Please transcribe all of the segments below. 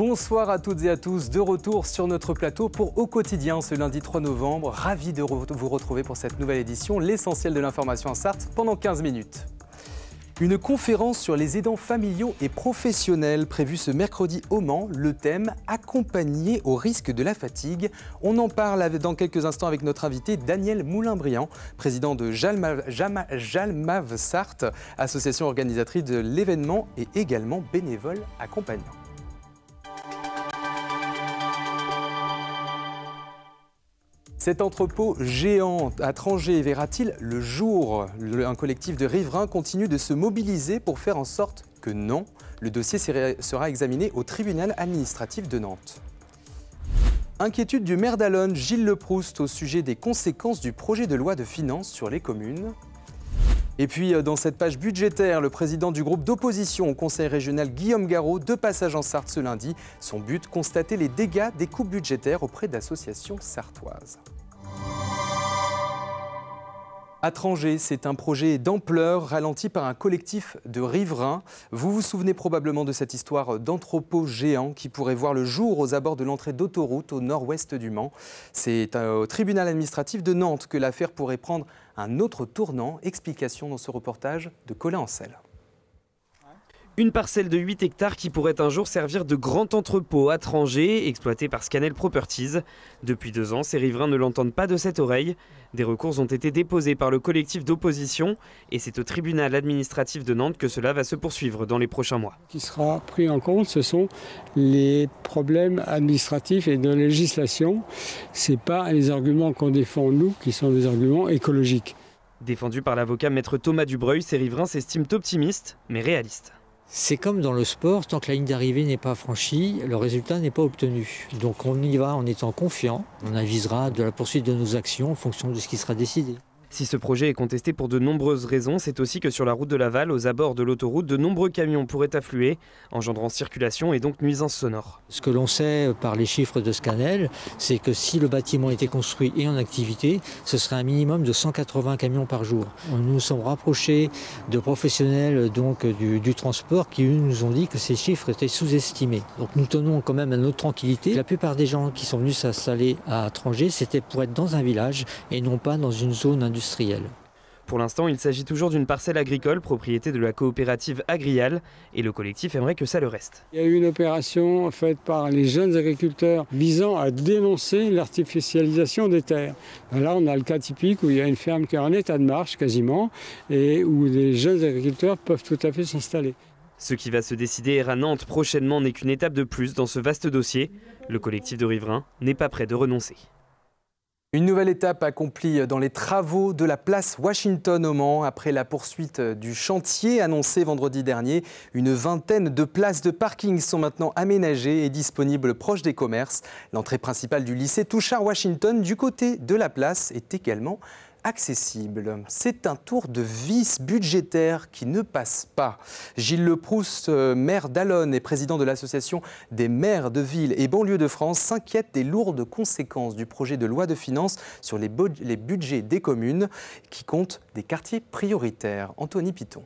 Bonsoir à toutes et à tous, de retour sur notre plateau pour Au Quotidien ce lundi 3 novembre. Ravi de vous retrouver pour cette nouvelle édition, l'essentiel de l'information en Sarthe pendant 15 minutes. Une conférence sur les aidants familiaux et professionnels prévue ce mercredi au Mans. Le thème « Accompagner au risque de la fatigue ». On en parle dans quelques instants avec notre invité Daniel Moulin-Briand, président de Jalmav Sarthe, association organisatrice de l'événement et également bénévole accompagnant. Cet entrepôt géant à Trangé verra-t-il le jour? Un collectif de riverains continue de se mobiliser pour faire en sorte que non. Le dossier sera examiné au tribunal administratif de Nantes. Inquiétude du maire d'Allonnes, Gilles Leproust, au sujet des conséquences du projet de loi de finances sur les communes. Et puis, dans cette page budgétaire, le président du groupe d'opposition au Conseil régional, Guillaume Garot, de passage en Sarthe ce lundi. Son but, constater les dégâts des coupes budgétaires auprès d'associations sartoises. À Trangé, c'est un projet d'ampleur ralenti par un collectif de riverains. Vous vous souvenez probablement de cette histoire d'entrepôt géant qui pourrait voir le jour aux abords de l'entrée d'autoroute au nord-ouest du Mans. C'est au tribunal administratif de Nantes que l'affaire pourrait prendre un autre tournant. Explication dans ce reportage de Colin Ancel. Une parcelle de 8 hectares qui pourrait un jour servir de grand entrepôt à Trangé, exploité par Scanel Properties. Depuis 2 ans, ces riverains ne l'entendent pas de cette oreille. Des recours ont été déposés par le collectif d'opposition et c'est au tribunal administratif de Nantes que cela va se poursuivre dans les prochains mois. Ce qui sera pris en compte, ce sont les problèmes administratifs et de législation. Ce n'est pas les arguments qu'on défend nous qui sont des arguments écologiques. Défendu par l'avocat maître Thomas Dubreuil, ces riverains s'estiment optimistes mais réalistes. C'est comme dans le sport, tant que la ligne d'arrivée n'est pas franchie, le résultat n'est pas obtenu. Donc on y va en étant confiant, on avisera de la poursuite de nos actions en fonction de ce qui sera décidé. Si ce projet est contesté pour de nombreuses raisons, c'est aussi que sur la route de Laval, aux abords de l'autoroute, de nombreux camions pourraient affluer, engendrant circulation et donc nuisances sonores. Ce que l'on sait par les chiffres de Scanel, c'est que si le bâtiment était construit et en activité, ce serait un minimum de 180 camions par jour. Nous nous sommes rapprochés de professionnels du transport qui nous ont dit que ces chiffres étaient sous-estimés. Donc nous tenons quand même à notre tranquillité. La plupart des gens qui sont venus s'installer à Trangé, c'était pour être dans un village et non pas dans une zone industrielle. Pour l'instant, il s'agit toujours d'une parcelle agricole, propriété de la coopérative Agrial, et le collectif aimerait que ça le reste. Il y a eu une opération faite par les jeunes agriculteurs visant à dénoncer l'artificialisation des terres. Là, on a le cas typique où il y a une ferme qui est en état de marche quasiment, et où les jeunes agriculteurs peuvent tout à fait s'installer. Ce qui va se décider à Nantes prochainement n'est qu'une étape de plus dans ce vaste dossier. Le collectif de riverains n'est pas prêt de renoncer. Une nouvelle étape accomplie dans les travaux de la place Washington au Mans. Après la poursuite du chantier annoncé vendredi dernier, une vingtaine de places de parking sont maintenant aménagées et disponibles proches des commerces. L'entrée principale du lycée Touchard-Washington du côté de la place est également accessible. C'est un tour de vis budgétaire qui ne passe pas. Gilles Leproust, maire d'Allonnes et président de l'association des maires de villes et banlieues de France, s'inquiète des lourdes conséquences du projet de loi de finances sur les budgets des communes qui comptent des quartiers prioritaires. Anthony Piton.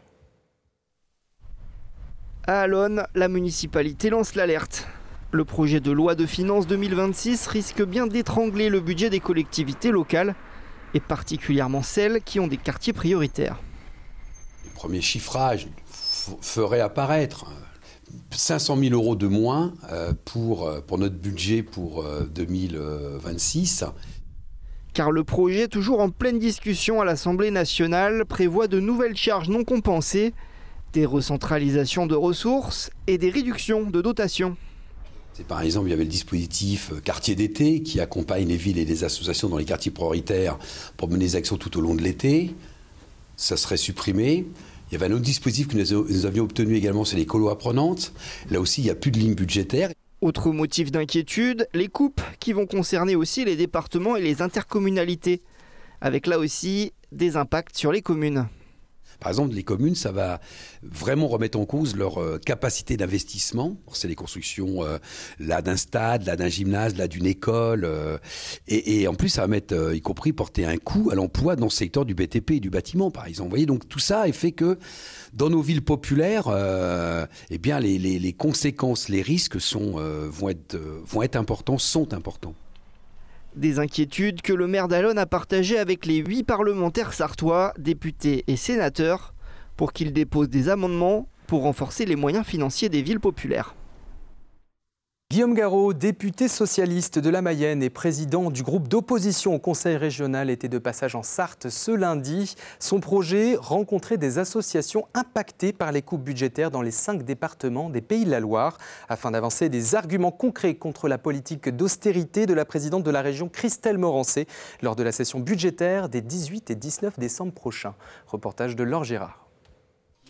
À Allonnes, la municipalité lance l'alerte. Le projet de loi de finances 2026 risque bien d'étrangler le budget des collectivités locales et particulièrement celles qui ont des quartiers prioritaires. Les premiers chiffrages feraient apparaître 500 000 € de moins pour notre budget pour 2026. Car le projet, toujours en pleine discussion à l'Assemblée nationale, prévoit de nouvelles charges non compensées, des recentralisations de ressources et des réductions de dotations. Par exemple, il y avait le dispositif quartier d'été qui accompagne les villes et les associations dans les quartiers prioritaires pour mener des actions tout au long de l'été. Ça serait supprimé. Il y avait un autre dispositif que nous avions obtenu également, c'est les colos apprenantes. Là aussi, il n'y a plus de ligne budgétaire. Autre motif d'inquiétude, les coupes qui vont concerner aussi les départements et les intercommunalités, avec là aussi des impacts sur les communes. Par exemple, les communes, ça va vraiment remettre en cause leur capacité d'investissement. C'est les constructions là d'un stade, là d'un gymnase, là d'une école. Et en plus, ça va mettre, y compris porter un coup à l'emploi dans le secteur du BTP et du bâtiment, par exemple. Vous voyez, donc tout ça fait que dans nos villes populaires, eh bien, les conséquences, les risques vont être importants, sont importants. Des inquiétudes que le maire d'Allonnes a partagées avec les 8 parlementaires sarthois, députés et sénateurs, pour qu'ils déposent des amendements pour renforcer les moyens financiers des villes populaires. Guillaume Garot, député socialiste de la Mayenne et président du groupe d'opposition au Conseil régional, était de passage en Sarthe ce lundi. Son projet, rencontrer des associations impactées par les coupes budgétaires dans les 5 départements des Pays de la Loire, afin d'avancer des arguments concrets contre la politique d'austérité de la présidente de la région, Christelle Morancé, lors de la session budgétaire des 18 et 19 décembre prochains. Reportage de Laure Gérard.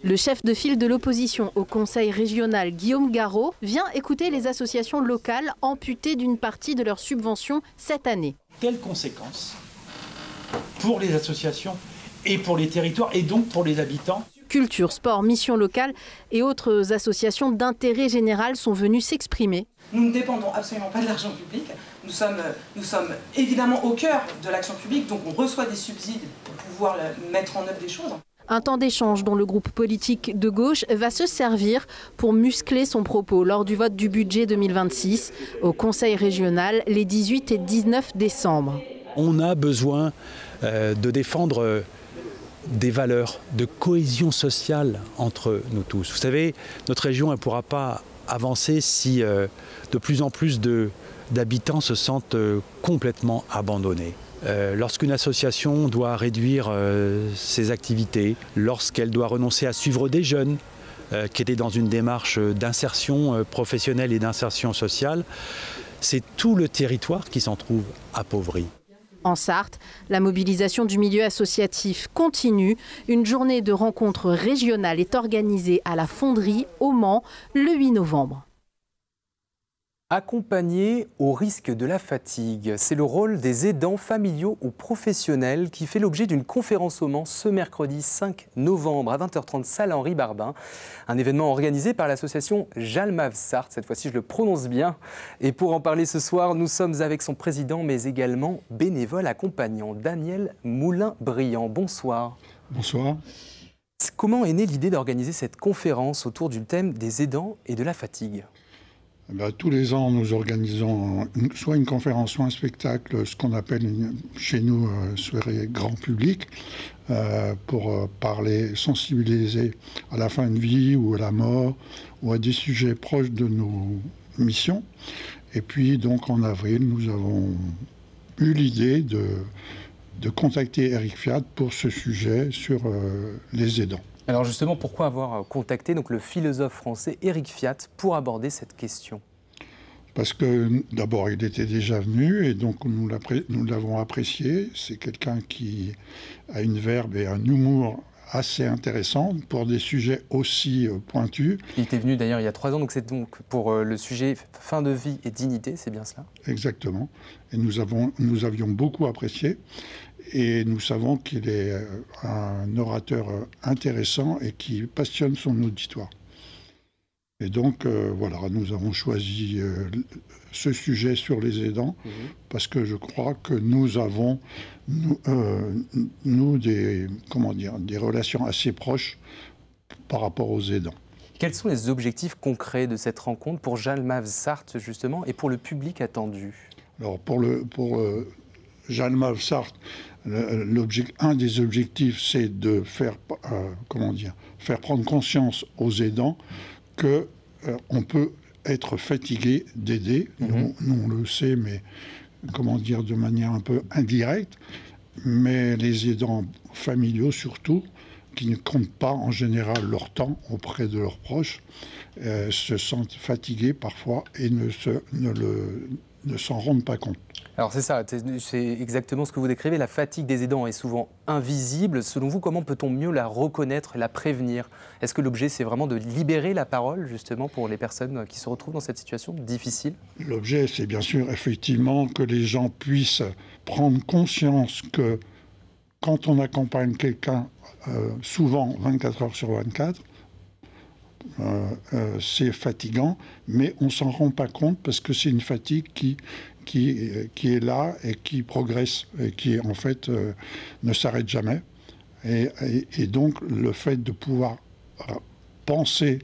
Le chef de file de l'opposition au Conseil régional, Guillaume Garot, vient écouter les associations locales amputées d'une partie de leurs subventions cette année. Quelles conséquences pour les associations et pour les territoires et donc pour les habitants? Culture, sport, mission locale et autres associations d'intérêt général sont venues s'exprimer. Nous ne dépendons absolument pas de l'argent public. Nous sommes évidemment au cœur de l'action publique, donc on reçoit des subsides pour pouvoir mettre en œuvre des choses. Un temps d'échange dont le groupe politique de gauche va se servir pour muscler son propos lors du vote du budget 2026 au Conseil régional les 18 et 19 décembre. On a besoin de défendre des valeurs de cohésion sociale entre nous tous. Vous savez, notre région ne pourra pas avancer si de plus en plus d'habitants se sentent complètement abandonnés. Lorsqu'une association doit réduire ses activités, lorsqu'elle doit renoncer à suivre des jeunes qui étaient dans une démarche d'insertion professionnelle et d'insertion sociale, c'est tout le territoire qui s'en trouve appauvri. En Sarthe, la mobilisation du milieu associatif continue. Une journée de rencontres régionales est organisée à la Fonderie, au Mans, le 8 novembre. Accompagner au risque de la fatigue, c'est le rôle des aidants familiaux ou professionnels qui fait l'objet d'une conférence au Mans ce mercredi 5 novembre à 20h30, salle Henri Barbin. Un événement organisé par l'association Jalmav Sarthe, cette fois-ci je le prononce bien. Et pour en parler ce soir, nous sommes avec son président mais également bénévole accompagnant, Daniel Moulin-Briand. Bonsoir. Bonsoir. Comment est née l'idée d'organiser cette conférence autour du thème des aidants et de la fatigue ? Tous les ans, nous organisons soit une conférence, soit un spectacle, ce qu'on appelle chez nous soirée grand public, pour parler, sensibiliser à la fin de vie ou à la mort ou à des sujets proches de nos missions. Et puis donc en avril, nous avons eu l'idée de contacter Eric Fiat pour ce sujet sur les aidants. Alors justement, pourquoi avoir contacté donc, le philosophe français Eric Fiat pour aborder cette question ? Parce que d'abord, il était déjà venu et donc nous l'avons apprécié. C'est quelqu'un qui a une verve et un humour assez intéressant pour des sujets aussi pointus. Il était venu d'ailleurs il y a 3 ans, donc c'est donc pour le sujet fin de vie et dignité, c'est bien cela ? Exactement. Et nous avions beaucoup apprécié. Et nous savons qu'il est un orateur intéressant et qui passionne son auditoire. Et donc, voilà, nous avons choisi ce sujet sur les aidants parce que je crois que nous avons, des relations assez proches par rapport aux aidants. Quels sont les objectifs concrets de cette rencontre pour Jalmav Sarthe, justement, et pour le public attendu ? Alors, pour Jalmav Sarthe, un des objectifs, c'est de faire prendre conscience aux aidants qu'on peut être fatigué d'aider. Nous, on le sait, mais de manière un peu indirecte. Mais les aidants familiaux, surtout, qui ne comptent pas en général leur temps auprès de leurs proches, se sentent fatigués parfois et ne s'en rendent pas compte. Alors c'est ça, c'est exactement ce que vous décrivez. La fatigue des aidants est souvent invisible. Selon vous, comment peut-on mieux la reconnaître et la prévenir ? Est-ce que l'objet, c'est vraiment de libérer la parole, justement, pour les personnes qui se retrouvent dans cette situation difficile ? L'objet, c'est bien sûr, effectivement, que les gens puissent prendre conscience que quand on accompagne quelqu'un, souvent 24 heures sur 24, c'est fatigant, mais on ne s'en rend pas compte parce que c'est une fatigue qui est là et qui progresse et qui, en fait, ne s'arrête jamais. Et donc, le fait de pouvoir penser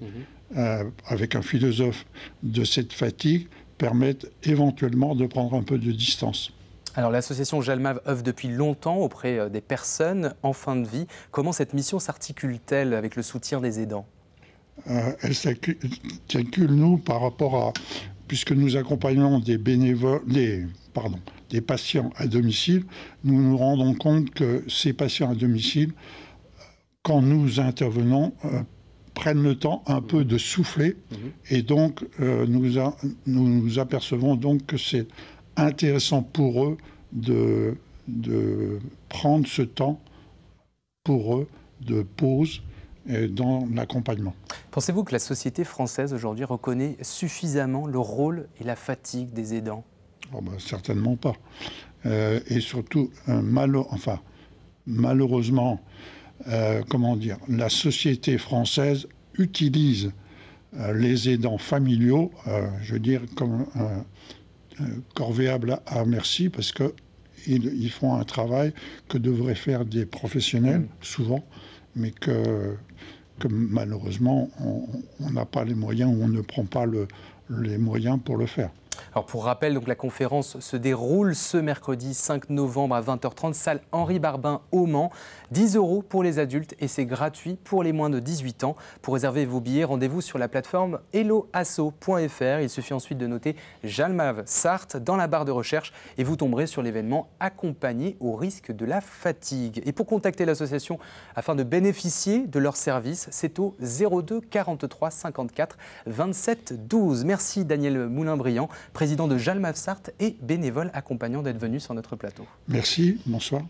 avec un philosophe de cette fatigue permet éventuellement de prendre un peu de distance. Alors l'association Jalmav œuvre depuis longtemps auprès des personnes en fin de vie. Comment cette mission s'articule-t-elle avec le soutien des aidants ? Elle s'articule, nous, par rapport à... Puisque nous accompagnons des bénévoles, des patients à domicile, nous nous rendons compte que ces patients à domicile, quand nous intervenons, prennent le temps un peu de souffler. Et donc, nous nous apercevons donc que c'est intéressant pour eux de prendre ce temps pour eux de pause dans l'accompagnement. Pensez-vous que la société française aujourd'hui reconnaît suffisamment le rôle et la fatigue des aidants ? Certainement pas. Et surtout, malheureusement, la société française utilise les aidants familiaux, je veux dire, comme corvéable à merci, parce qu'ils font un travail que devraient faire des professionnels, souvent, mais que malheureusement, on n'a pas les moyens ou on ne prend pas les moyens pour le faire. Alors pour rappel, donc la conférence se déroule ce mercredi 5 novembre à 20h30, salle Henri Barbin au Mans. 10 € pour les adultes et c'est gratuit pour les moins de 18 ans. Pour réserver vos billets, rendez-vous sur la plateforme helloasso.fr. Il suffit ensuite de noter Jalmav Sarthe dans la barre de recherche et vous tomberez sur l'événement accompagné au risque de la fatigue. Et pour contacter l'association afin de bénéficier de leurs services, c'est au 02 43 54 27 12. Merci Daniel Moulin-Briand, président de Jalmav Sarthe et bénévole accompagnant, d'être venu sur notre plateau. Merci, bonsoir.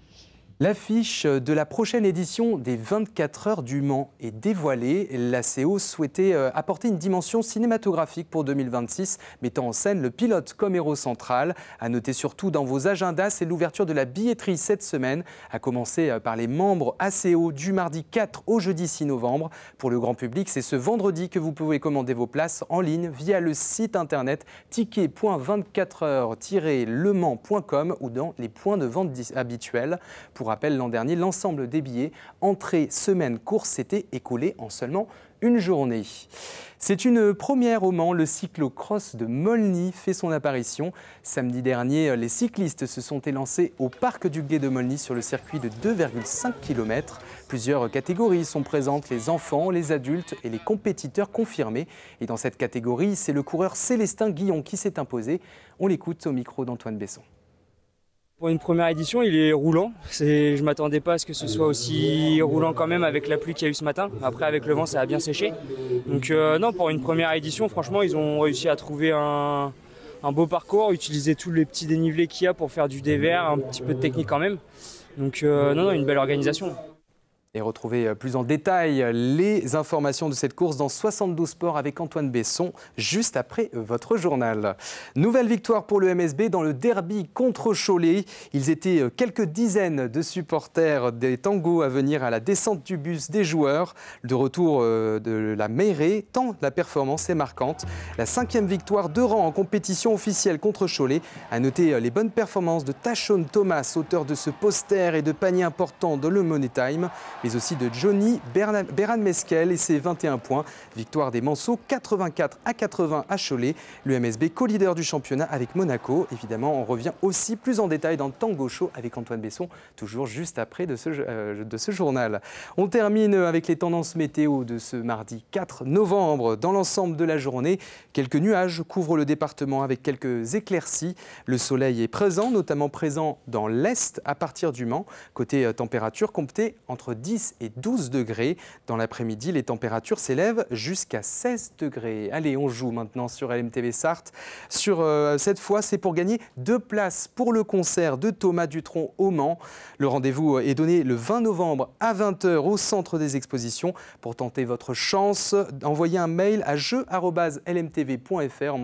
L'affiche de la prochaine édition des 24 heures du Mans est dévoilée. La CO souhaitait apporter une dimension cinématographique pour 2026, mettant en scène le pilote comme héros central. À noter surtout dans vos agendas, c'est l'ouverture de la billetterie cette semaine, à commencer par les membres ACO du mardi 4 au jeudi 6 novembre. Pour le grand public, c'est ce vendredi que vous pouvez commander vos places en ligne via le site internet ticket.24heures-lemans.com ou dans les points de vente habituels. Pour rappel, l'an dernier, l'ensemble des billets entrée, semaine, course s'était écoulé en seulement une journée. C'est une première au Mans. Le cyclo-cross de Molny fait son apparition. Samedi dernier, les cyclistes se sont élancés au parc du Gué de Molny sur le circuit de 2,5 km. Plusieurs catégories sont présentes, les enfants, les adultes et les compétiteurs confirmés. Et dans cette catégorie, c'est le coureur Célestin Guillon qui s'est imposé. On l'écoute au micro d'Antoine Besson. Pour une première édition, il est roulant. Je ne m'attendais pas à ce que ce soit aussi roulant quand même avec la pluie qu'il y a eu ce matin. Après, avec le vent, ça a bien séché. Donc non, pour une première édition, franchement, ils ont réussi à trouver un beau parcours, utiliser tous les petits dénivelés qu'il y a pour faire du dévers, un petit peu de technique quand même. Donc non, une belle organisation. Et retrouvez plus en détail les informations de cette course dans 72 Sports avec Antoine Besson, juste après votre journal. Nouvelle victoire pour le MSB dans le derby contre Cholet. Ils étaient quelques dizaines de supporters des Tangos à venir à la descente du bus des joueurs. De retour de la Meyrée, tant la performance est marquante. La 5e victoire de rang en compétition officielle contre Cholet. À noter les bonnes performances de Tachon Thomas, auteur de ce poster et de paniers importants dans le Money Time, mais aussi de Johnny Beran Mesquel et ses 21 points. Victoire des Manceaux 84-80 à Cholet. Le MSB co-leader du championnat avec Monaco. Évidemment, on revient aussi plus en détail dans Tango Show avec Antoine Besson, toujours juste après de ce journal. On termine avec les tendances météo de ce mardi 4 novembre. Dans l'ensemble de la journée, quelques nuages couvrent le département avec quelques éclaircies. Le soleil est présent, notamment présent dans l'est à partir du Mans. Côté température, comptez entre 10 10 et 12 degrés. Dans l'après-midi, les températures s'élèvent jusqu'à 16 degrés. Allez, on joue maintenant sur LMTV Sarthe. Cette fois, c'est pour gagner 2 places pour le concert de Thomas Dutronc au Mans. Le rendez-vous est donné le 20 novembre à 20h au centre des expositions. Pour tenter votre chance, envoyez un mail à jeu@lmtv.fr en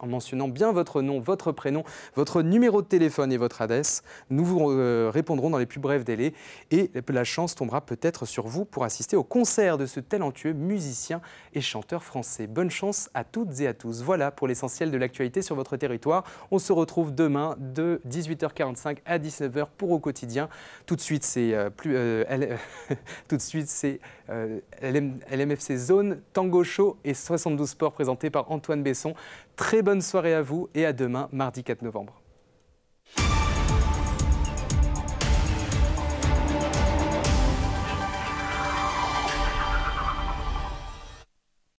mentionnant bien votre nom, votre prénom, votre numéro de téléphone et votre adresse. Nous vous répondrons dans les plus brefs délais et la chance tombera peut-être sur vous pour assister au concert de ce talentueux musicien et chanteur français. Bonne chance à toutes et à tous. Voilà pour l'essentiel de l'actualité sur votre territoire. On se retrouve demain de 18h45 à 19h pour Au Quotidien. Tout de suite, c'est LMFC Zone, Tango Show et 72 Sports présentés par Antoine Besson. Très bonne soirée à vous et à demain, mardi 4 novembre.